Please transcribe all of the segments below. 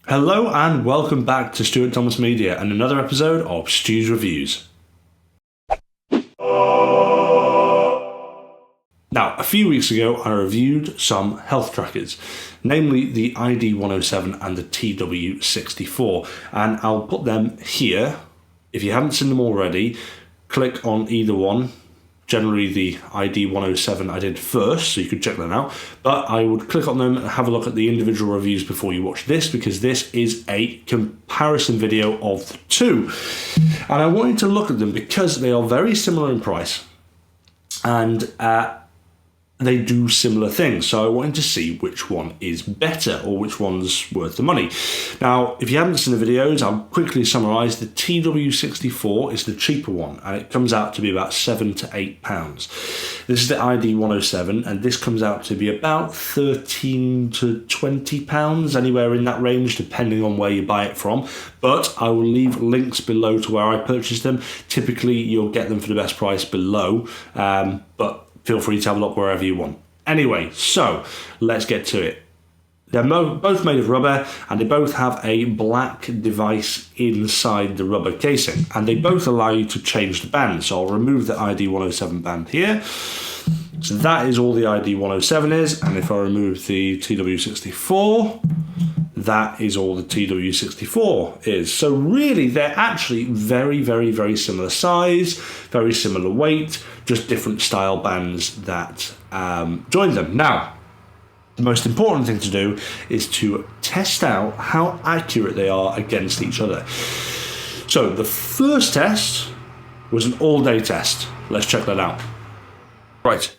Hello and welcome back to Stuart Thomas Media and another episode of Stu's Reviews. Now, a few weeks ago I reviewed some health trackers, namely the ID107 and the TW64, and I'll put them here. If you haven't seen them already, click on either one. Generally the ID107 I did first, so you could check that out, but I would click on them and have a look at the individual reviews before you watch this, because this is a comparison video of the two. And I wanted to look at them because they are very similar in price, and they do similar things, so I wanted to see which one is better or which one's worth the money. Now, if you haven't seen the videos, I'll quickly summarise. The TW64 is the cheaper one, and it comes out to be about £7 to £8. This is the ID107, and this comes out to be about £13 to £20, anywhere in that range, depending on where you buy it from. But I will leave links below to where I purchased them. Typically, you'll get them for the best price below, but feel free to have a look wherever you want. Anyway, so let's get to it. They're both made of rubber, and they both have a black device inside the rubber casing, and they both allow you to change the band. So I'll remove the ID107 band here. So that is all the ID107 is, and if I remove the TW64, that is all the TW64 is. So really, they're actually very, very, very similar size, very similar weight, just different style bands that join them. Now, the most important thing to do is to test out how accurate they are against each other. So the first test was an all-day test. Let's check that out. Right,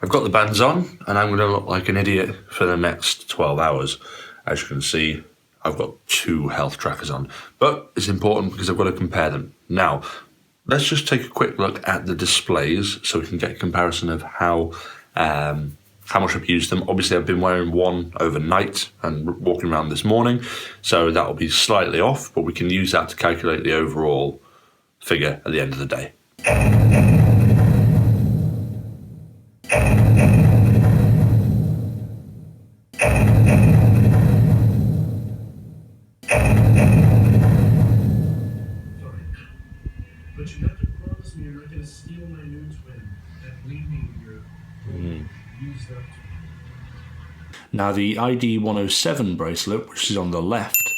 I've got the bands on, and I'm going to look like an idiot for the next 12 hours. As you can see, I've got two health trackers on, but it's important because I've got to compare them. Now, let's just take a quick look at the displays so we can get a comparison of how much I've used them. Obviously, I've been wearing one overnight and walking around this morning, so that will be slightly off, but we can use that to calculate the overall figure at the end of the day. But you have to promise me you're not going to steal my new twin and leave me here used up. Now, the ID107 bracelet, which is on the left,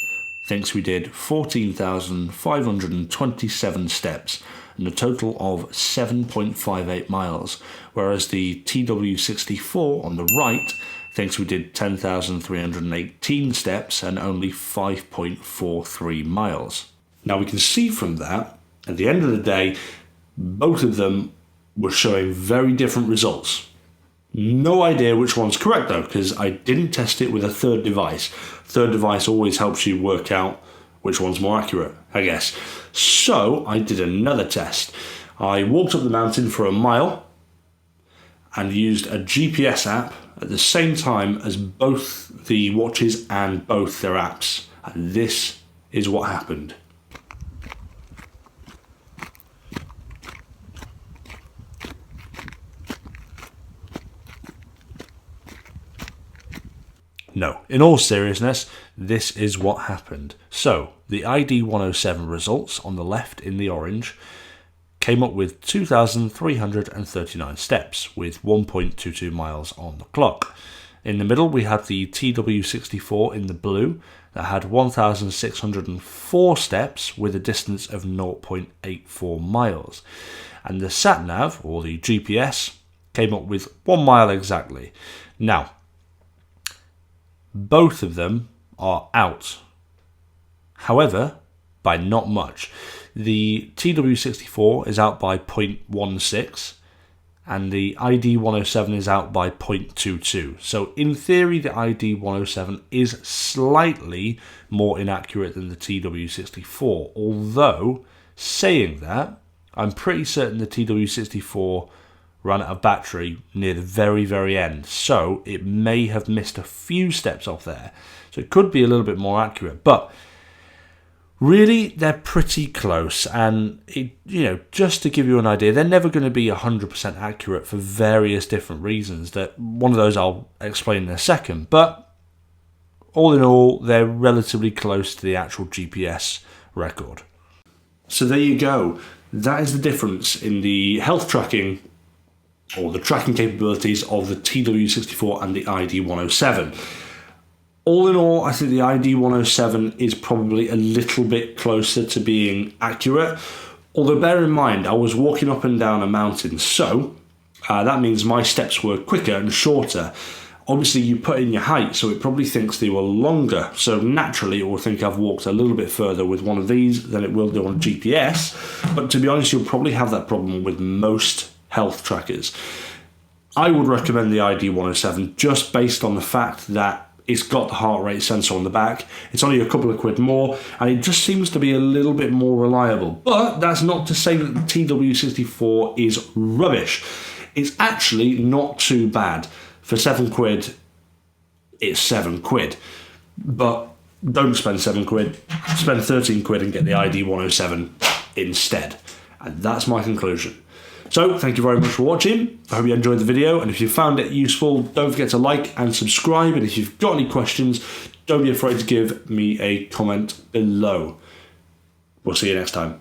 thinks we did 14,527 steps and a total of 7.58 miles, whereas the TW64 on the right thinks we did 10,318 steps and only 5.43 miles. Now, we can see from that, at the end of the day, both of them were showing very different results. No idea which one's correct though, because I didn't test it with a third device. Third device always helps you work out which one's more accurate, I guess. So I did another test. I walked up the mountain for a mile and used a GPS app at the same time as both the watches and both their apps. And this is what happened. No, in all seriousness, this is what happened. So, the ID107 results on the left in the orange came up with 2,339 steps with 1.22 miles on the clock. In the middle, we had the TW64 in the blue that had 1,604 steps with a distance of 0.84 miles. And the SatNav, or the GPS, came up with 1 mile exactly. Now, both of them are out. However, by not much. The TW64 is out by 0.16 and the ID107 is out by 0.22. So in theory, the ID107 is slightly more inaccurate than the TW64. Although, saying that, I'm pretty certain the TW64 ran out of battery near the very, very end. So it may have missed a few steps off there. So it could be a little bit more accurate. But really, they're pretty close. And, just to give you an idea, they're never going to be 100% accurate for various different reasons. That one of those I'll explain in a second. But all in all, they're relatively close to the actual GPS record. So there you go. That is the difference in the health tracking or the tracking capabilities of the TW64 and the ID107. All in all, I think the ID107 is probably a little bit closer to being accurate. Although bear in mind, I was walking up and down a mountain, so that means my steps were quicker and shorter. Obviously, you put in your height, so it probably thinks they were longer. So naturally, it will think I've walked a little bit further with one of these than it will do on GPS. But to be honest, you'll probably have that problem with most health trackers. I would recommend the ID107 just based on the fact that it's got the heart rate sensor on the back. It's only a couple of quid more, and it just seems to be a little bit more reliable. But that's not to say that the TW64 is rubbish. It's actually not too bad. For 7 quid, it's 7 quid. But don't spend 7 quid. Spend 13 quid and get the ID107 instead. And that's my conclusion. So, thank you very much for watching. I hope you enjoyed the video, and if you found it useful, don't forget to like and subscribe, and if you've got any questions, don't be afraid to give me a comment below. We'll see you next time.